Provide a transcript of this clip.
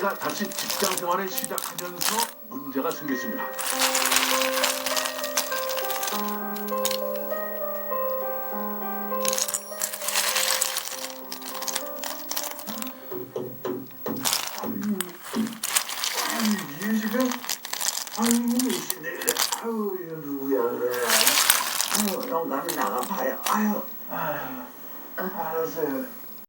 씨가 다시 직장 생활을 시작하면서 문제가 생겼습니다. 이게 지금 아유 이신데 그래. 아유 이거 누구야 그래. 아유 영감이 나가봐요. 아유 알았어요.